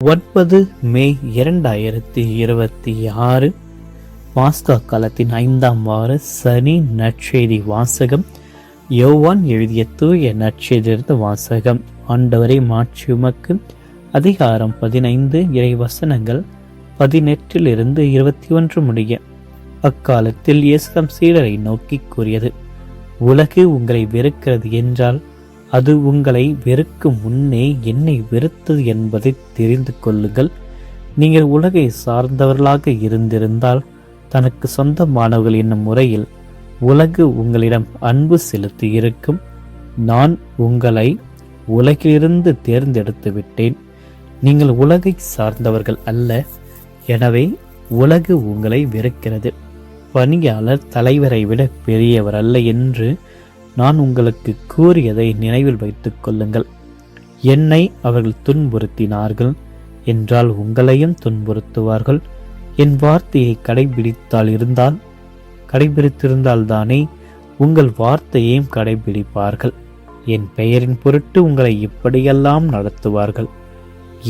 9 மே 2026 பாஸ்கா காலத்தின் 5ஆம் வார சனி நற்செய்தி வாசகம். யோவான் எழுதிய தூய நற்செய்தியிலிருந்து வாசகம். ஆண்டவரை மாட்சி உமக்கு. அதிகாரம் 15, இறை வசனங்கள் 18 21 முடிய. அக்காலத்தில் இயேசு தம் சீடரை நோக்கி கூறியது: உலகு உங்களை வெறுக்கிறது என்றால் அது உங்களை வெறுக்கும் முன்னே என்னை வெறுத்தது என்பதை தெரிந்து கொள்ளுங்கள். நீங்கள் உலகை சார்ந்தவர்களாக இருந்திருந்தால் தனக்கு சொந்தமானவர்கள் என்னும் முறையில் உலகு உங்களிடம் அன்பு செலுத்தி இருக்கும். நான் உங்களை உலகிலிருந்து தேர்ந்தெடுத்து விட்டேன். நீங்கள் உலகை சார்ந்தவர்கள் அல்ல, எனவே உலகு உங்களை வெறுக்கிறது. பணியாளர் தலைவரை விட பெரியவர் அல்ல என்று நான் உங்களுக்கு கூறியதை நினைவில் வைத்துக் கொள்ளுங்கள். என்னை அவர்கள் துன்புறுத்தினார்கள் என்றால் உங்களையும் துன்புறுத்துவார்கள். என் வார்த்தையை கடைபிடித்திருந்தால் தானே உங்கள் வார்த்தையையும் கடைபிடிப்பார்கள். என் பெயரின் பொருட்டு உங்களை இப்படியெல்லாம் நடத்துவார்கள்.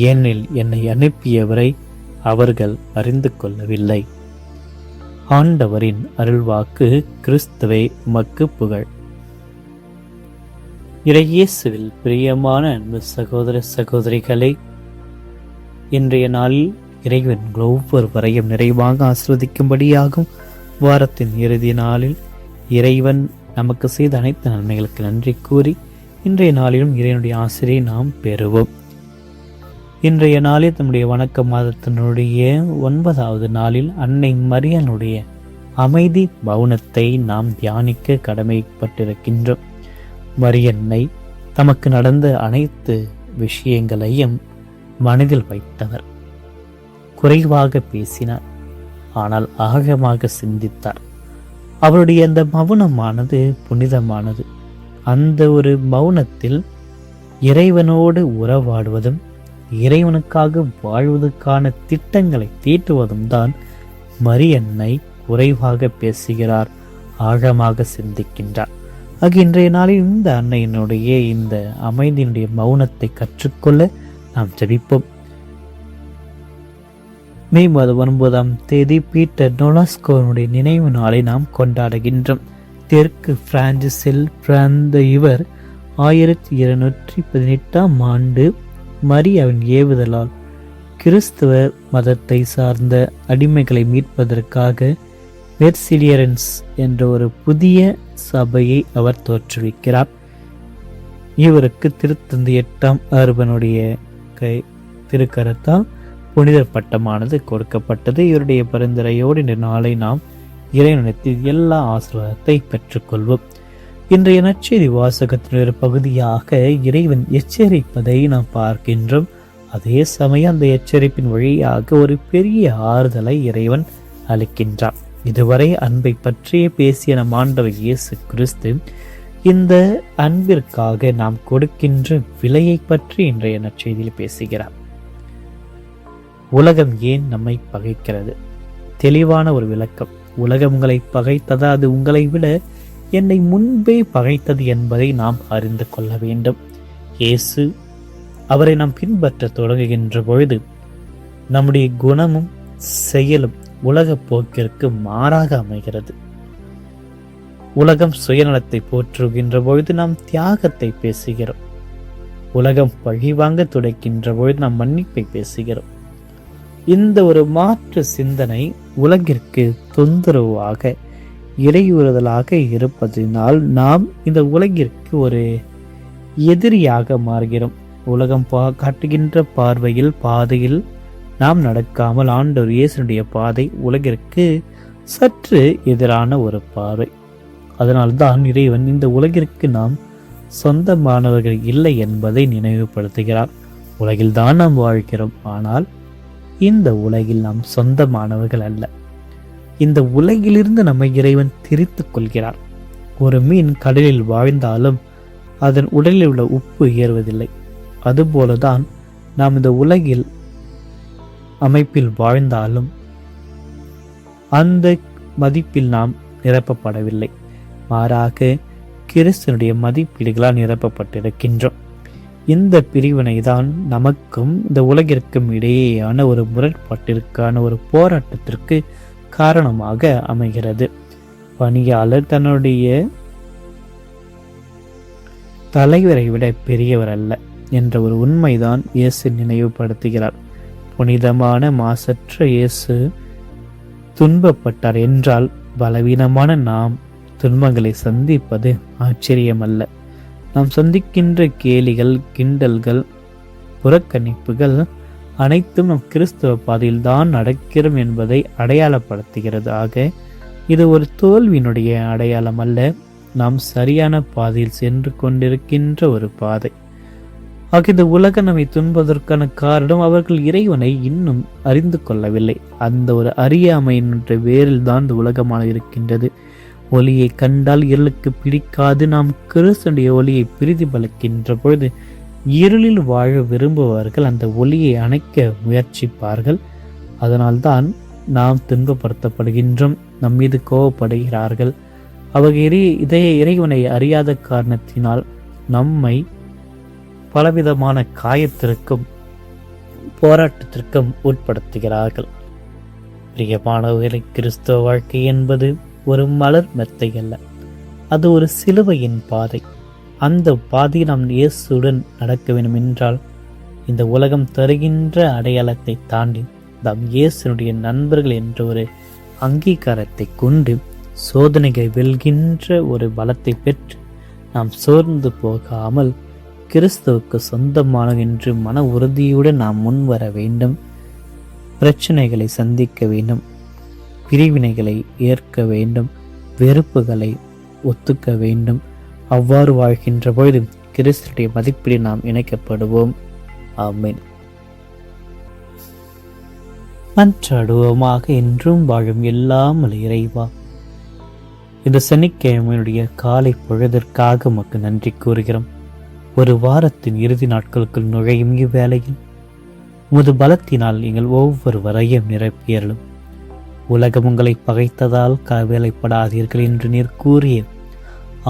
ஏனெனில் என்னை அனுப்பியவரை அவர்கள் அறிந்து கொள்ளவில்லை. ஆண்டவரின் அருள்வாக்கு. கிறிஸ்துவே உமக்கு புகழ். இறையேசுவில் பிரியமான அன்பு சகோதர சகோதரிகளே, இன்றைய நாளில் இறைவன் ஒவ்வொருவரையும் நிறைவாக ஆசிர்வதிக்கும்படியாகும். வாரத்தின் இறுதி நாளில் இறைவன் நமக்கு செய்த அனைத்து நன்மைகளுக்கு நன்றி கூறி இன்றைய நாளிலும் இறைவனுடைய ஆசிரியை நாம் பெறுவோம். இன்றைய நாளில் நம்முடைய வணக்க மாதத்தினுடைய 9வது நாளில் அன்னை மரியாளுடைய அமைதி மௌனத்தை நாம் தியானிக்க கடமைப்பட்டிருக்கின்றோம். மரியன்னை தமக்கு நடந்த அனைத்து விஷயங்களையும் மனதில் வைத்தவர். குறைவாக பேசினார், ஆனால் ஆழமாக சிந்தித்தார். அவருடைய அந்த மௌனமானது புனிதமானது. அந்த ஒரு மௌனத்தில் இறைவனோடு உறவாடுவதும் இறைவனுக்காக வாழ்வதற்கான திட்டங்களை தீட்டுவதும் தான் மரியன்னை குறைவாக பேசுகிறார், ஆழமாக சிந்திக்கின்றார். இன்றைய நாளில் இந்த அன்னையினுடைய இந்த அமைதியினுடைய மௌனத்தை கற்றுக்கொள்ள நாம் ஜெபிப்போம். மே மாதம் 9ஆம் தேதி பீட்டர் நோலாஸ்கோனுடைய நினைவு நாளை நாம் கொண்டாடுகின்றோம். தெற்கு பிரான்சில் பிறந்த இவர் 1218ஆம் ஆண்டு மரியாவின் ஏவுதலால் கிறிஸ்துவ மதத்தை சார்ந்த அடிமைகளை மீட்பதற்காக மெர்சிலியரன்ஸ் என்ற ஒரு புதிய சபையை அவர் தோற்றுவிக்கிறார். இவருக்கு திருத்தந்தை 8ஆம் அர்பனுடைய திருக்கரத்தால் புனிதர் பட்டமானது கொடுக்கப்பட்டது. இவருடைய பரிந்துரையோடு இந்த நாளை நாம் இறைவனத்தில் எல்லா ஆசீர்வாதத்தை பெற்றுக்கொள்வோம். இன்றைய நற்செய்தி வாசகத்தின் ஒரு பகுதியாக இறைவன் எச்சரிப்பதை நாம் பார்க்கின்றோம். அதே சமயம் அந்த எச்சரிப்பின் வழியாக ஒரு பெரிய ஆறுதலை இறைவன் அளிக்கின்றார். இதுவரை அன்பை பற்றியே பேசிய நம் ஆண்டவர் இயேசு கிறிஸ்து இந்த அன்பிற்காக நாம் கொடுக்கின்ற விலையை பற்றி இன்றைய நற்செய்தியில் பேசுகிறார். உலகம் ஏன் நம்மை பகைக்கிறது? தெளிவான ஒரு விளக்கம். உலகம் உங்களை பகைத்ததா? அது உங்களை விட என்னை முன்பே பகைத்தது என்பதை நாம் அறிந்து கொள்ள வேண்டும். இயேசு அவரை நாம் பின்பற்ற தொடங்குகின்ற பொழுது நம்முடைய குணமும் செயலும் உலக போக்கிற்கு மாறாக அமைகிறது. உலகம் சுயநலத்தை போற்றுகின்ற பொழுது நாம் தியாகத்தை பேசுகிறோம். உலகம் பழிவாங்க துடைக்கின்ற பொழுது நாம் மன்னிப்பை பேசுகிறோம். இந்த ஒரு மாற்று சிந்தனை உலகிற்கு தொந்தரவாக இடையூறுதலாக இருப்பதினால் நாம் இந்த உலகிற்கு ஒரு எதிரியாக மாறுகிறோம். உலகம் காட்டுகின்ற பாதையில் நாம் நடக்காமல் ஆண்டவர் இயேசுடைய பாதை உலகிற்கு சற்று எதிரான ஒரு பார்வை. அதனால்தான் இறைவன் இந்த உலகிற்கு நாம் சொந்தமானவர்கள் இல்லை என்பதை நினைவுபடுத்துகிறார். உலகில்தான் நாம் வாழ்கிறோம், ஆனால் இந்த உலகில் நாம் சொந்தமானவர்கள் அல்ல. இந்த உலகிலிருந்து நம்மை இறைவன் திரித்துக் கொள்கிறார். ஒரு மீன் கடலில் வாழ்ந்தாலும் அதன் உடலில் உள்ள உப்பு ஏறுவதில்லை. அதுபோலதான் நாம் இந்த உலகில் அமைப்பில் வாழ்ந்தாலும் அந்த மதிப்பில் நாம் நிரப்பப்படவில்லை. மாறாக கிறிஸ்தனுடைய மதிப்பீடுகளால் நிரப்பப்பட்டிருக்கின்றோம். இந்த பிரிவினை தான் நமக்கும் இந்த உலகிற்கும் இடையேயான ஒரு முரண்பாட்டிற்கான ஒரு போராட்டத்திற்கு காரணமாக அமைகிறது. பணியாளர் தன்னுடைய தலைவரை விட பெரியவர் அல்ல என்ற ஒரு உண்மைதான் இயேசு நினைவுபடுத்துகிறார். புனிதமான மாசற்ற இயேசு துன்பப்பட்டார் என்றால் பலவீனமான நாம் துன்பங்களை சந்திப்பது ஆச்சரியமல்ல. நாம் சந்திக்கின்ற கேலிகள், கிண்டல்கள், புறக்கணிப்புகள் அனைத்தும் நம் கிறிஸ்தவ பாதையில் தான் நடக்கிறோம் என்பதை அடையாளப்படுத்துகிறது. ஆக இது ஒரு தோல்வியினுடைய அடையாளம் அல்ல, நாம் சரியான பாதையில் சென்று கொண்டிருக்கின்ற ஒரு பாதை. ஆக இந்த உலகம் நம்மை துன்பதற்கான காரணம் அவர்கள் இறைவனை இன்னும் அறிந்து கொள்ளவில்லை. அந்த ஒரு அறியாமையினுடைய வேரில் தான் இந்த உலகமாக இருக்கின்றது. ஒளியை கண்டால் இருளுக்கு பிடிக்காது. நாம் கிறிஸ்துடைய ஒளியை பிரதிபலிக்கின்ற பொழுது இருளில் வாழ விரும்புபவர்கள் அந்த ஒளியை அணைக்க முயற்சிப்பார்கள். அதனால்தான் நாம் துன்பப்படுத்தப்படுகின்றோம், நம் மீது கோபப்படுகிறார்கள். அவர்கள் இறைவனை அறியாத காரணத்தினால் நம்மை பலவிதமான காயத்திற்கும் போராட்டத்திற்கும் உட்படுத்துகிறார்கள். பிரியமானவர்களை, கிறிஸ்தவ வாழ்க்கை என்பது ஒரு மலர் மெத்தை அல்ல, அது ஒரு சிலுவையின் பாதை. அந்த பாதையை நாம் இயேசுடன் நடக்க வேண்டும் என்றால் இந்த உலகம் தருகின்ற அடையாளத்தை தாண்டி நாம் இயேசுனுடைய நண்பர்கள் என்ற ஒரு அங்கீகாரத்தை கொண்டு சோதனைகளை வெல்கின்ற ஒரு பலத்தை பெற்று நாம் சோர்ந்து போகாமல் கிறிஸ்துவுக்கு சொந்தமான என்று மன உறுதியுடன் நாம் முன்வர வேண்டும். பிரச்சனைகளை சந்திக்க வேண்டும், பிரிவினைகளை ஏற்க வேண்டும், வெறுப்புகளை ஒத்துக்க வேண்டும். அவ்வாறு வாழ்கின்ற பொழுது கிறிஸ்துடைய மதிப்பீடு நாம் இணைக்கப்படுவோம். ஆமென். மன்றாடுவோமாக. என்றும் வாழும் எல்லாம் இறைவா, இந்த சனிக்கிழமையுடைய காலை பொழுதற்காக உமக்கு நன்றி கூறுகிறோம். ஒரு வாரத்தின் இறுதி நாட்களுக்குள் நுழையும் இவ்வேளையில் உமது பலத்தினால் எங்கள் ஒவ்வொருவரையும் நிரப்பியலும். உலகம் உங்களை பகைத்ததால் கவலைப்படாதீர்கள் என்று நீர் கூறிய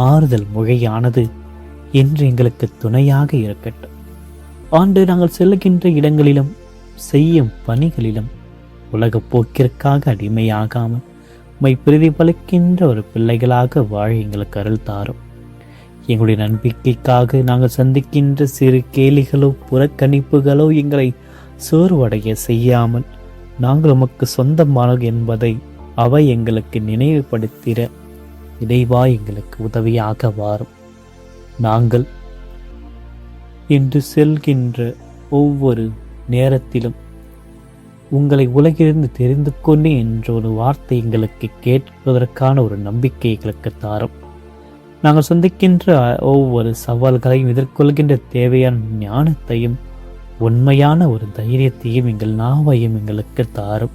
ஆறுதல் மொழியானது என்று எங்களுக்கு துணையாக இருக்கட்டும். ஆண்டு நாங்கள் செல்லுகின்ற இடங்களிலும் செய்யும் பணிகளிலும் உலக போக்கிற்காக அடிமையாகாமல் உம்மை பிரதிபலிக்கின்ற ஒரு பிள்ளைகளாக வாழ எங்களுக்கு அருள் தாரும். எங்களுடைய நம்பிக்கைக்காக நாங்கள் சந்திக்கின்ற சிறு கேலிகளோ புறக்கணிப்புகளோ எங்களை சோர்வடைய செய்யாமல் நாங்கள் உமக்கு சொந்தமானோம் என்பதை அவை எங்களுக்கு நினைவுபடுத்திட இறைவா எங்களுக்கு உதவியாக வாரும். நாங்கள் இன்று செல்கின்ற ஒவ்வொரு நேரத்திலும் உங்களை உலகிலிருந்து தெரிந்து கொண்டேன் என்ற ஒரு வார்த்தை எங்களுக்கு கேட்பதற்கான ஒரு நம்பிக்கை எங்களுக்கு தாரும். நாங்கள் சந்திக்கின்ற ஒவ்வொரு சவால்களையும் எதிர்கொள்கின்ற தேவையான ஞானத்தையும் உண்மையான ஒரு தைரியத்தையும் எங்கள் நாவையும் எங்களுக்கு தாரும்.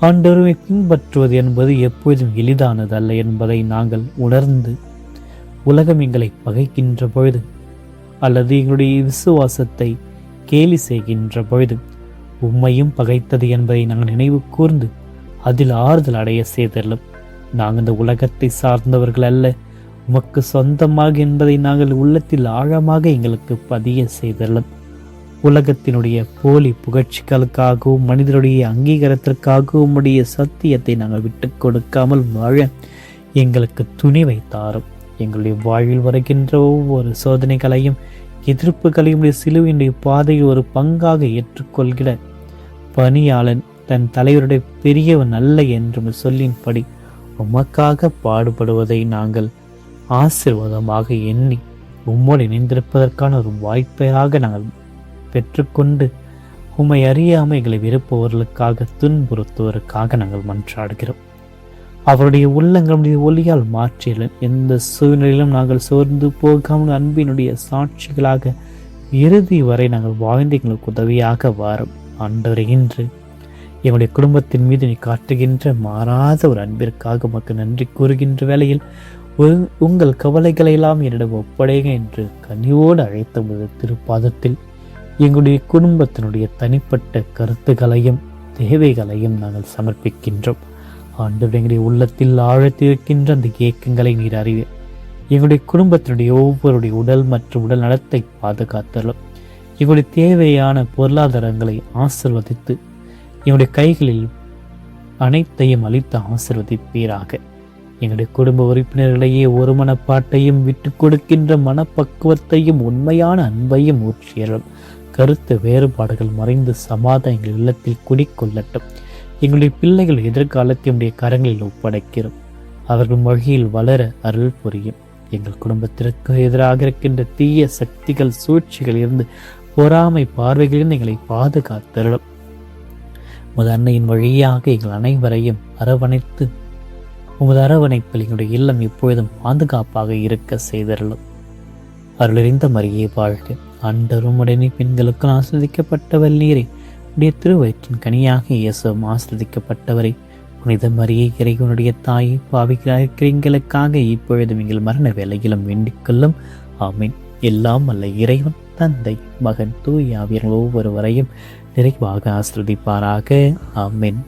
ஆண்டவரை பின்பற்றுவது என்பது எப்பொழுதும் எளிதானது அல்ல என்பதை நாங்கள் உணர்ந்து உலகம் எங்களை பகைக்கின்ற பொழுது அல்லது எங்களுடைய விசுவாசத்தை கேலி செய்கின்ற பொழுது உம்மையும் பகைத்தது என்பதை நாங்கள் நினைவு கூர்ந்து அதில் ஆறுதல் அடைய செய்தலும். நாங்கள் இந்த உலகத்தை சார்ந்தவர்கள் அல்ல, உமக்கு சொந்தமாக என்பதை நாங்கள் உள்ளத்தில் ஆழமாக எங்களுக்கு பதிய செய்தலும். உலகத்தினுடைய போலி புகழ்ச்சிகளுக்காகவும் மனிதனுடைய அங்கீகாரத்திற்காகவும் உம்முடைய சத்தியத்தை நாங்கள் விட்டு கொடுக்காமல் வாழ எங்களுக்கு துணிவை தாரும். எங்களுடைய வாழ்வில் வருகின்ற ஒவ்வொரு சோதனைகளையும் எதிர்ப்புகளையும் சிலுவையினுடைய பாதையில் ஒரு பங்காக ஏற்றுக்கொள்கிற பணியாளன் தன் தலைவருடைய பெரியவன் அல்ல என்று சொல்லின்படி உமக்காக பாடுபடுவதை நாங்கள் ஆசீர்வாதமாக எண்ணி உம்மோடு இணைந்திருப்பதற்கான ஒரு வாய்ப்பாக நாங்கள் பெற்றுக்கொண்டு உம்மை அறியாமல் எங்களை விருப்பவர்களுக்காக துன்புறுத்துவதற்காக நாங்கள் மன்றாடுகிறோம். அவருடைய உள்ளங்களுடைய ஒளியால் மாற்றிய எந்த சூழ்நிலையிலும் நாங்கள் சோர்ந்து போகாமல் அன்பினுடைய சாட்சிகளாக இறுதி வரை நாங்கள் வாழ்ந்து எங்களுக்கு உதவியாக வாரும். ஆண்டவரே, இன்று எங்களுடைய குடும்பத்தின் மீது நீ காட்டுகின்ற மாறாத ஒரு அன்பிற்காக உமக்கு நன்றி கூறுகின்ற வேளையில் உங்கள் கவலைகளை எல்லாம் என்னிடம் ஒப்படைங்க என்று கனிவோடு அழைத்த திருப்பாதத்தில் எங்களுடைய குடும்பத்தினுடைய தனிப்பட்ட கருத்துக்களையும் தேவைகளையும் நாங்கள் சமர்ப்பிக்கின்றோம். ஆண்டவரே, எங்களுடைய உள்ளத்தில் ஆழத்திருக்கின்ற அந்த ஏக்கங்களை நீர் அறிவீர். எங்களுடைய குடும்பத்தினுடைய ஒவ்வொருடைய உடல் மற்றும் உடல் நலத்தை பாதுகாத்தலும், எங்களுடைய தேவையான பொருளாதாரங்களை ஆசிர்வதித்து எங்களுடைய கைகளில் அனைத்தையும் அளித்து ஆசிர்வதிப்பீராக. எங்களுடைய குடும்ப உறுப்பினர்களையே ஒரு மனப்பாட்டையும் விட்டு கொடுக்கின்ற மனப்பக்குவத்தையும் உண்மையான அன்பையும் ஊற்றியலும். கருத்து வேறுபாடுகள் மறைந்து சமாதானம் எங்கள் இல்லத்தில் குடிக்கொள்ளட்டும். எங்களுடைய பிள்ளைகள் எதிர்காலத்தை உடைய கரங்களில் ஒப்படைக்கிறோம். அவர்கள் மொழியில் வளர அருள் புரியும். எங்கள் குடும்பத்திற்கு எதிராக இருக்கின்ற தீய சக்திகள் சூழ்ச்சிகள் இருந்து பொறாமை பார்வைகளில் எங்களை பாதுகாத்தருளும். உமது அன்னையின் வழியாக எங்கள் அனைவரையும் அரவணைத்து உமது அரவணைப்பில் எங்களுடைய இல்லம் எப்பொழுதும் பாதுகாப்பாக இருக்க செய்தருளும். அருளறிந்த மரியே வாழ்க. ஆண்டவரும் உடனே பெண்களுக்கு ஆசிர்வதிக்கப்பட்டவர் நீரே. உடைய திருவயிற்றின் கனியாக இயேசுவும் ஆசிர்வதிக்கப்பட்டவரை. புனித மரியே, இறைவனுடைய தாயை, பாவிகளாக எங்களுக்காக இப்பொழுதும் எங்கள் மரண வேளையிலும் வேண்டிக் கொள்ளும். ஆமீன். எல்லாம் அல்ல இறைவன் தந்தை, மகன், தூய ஆவியர்கள் ஒவ்வொருவரையும் நிறைவாக ஆசிர்வதிப்பாராக. ஆமீன்.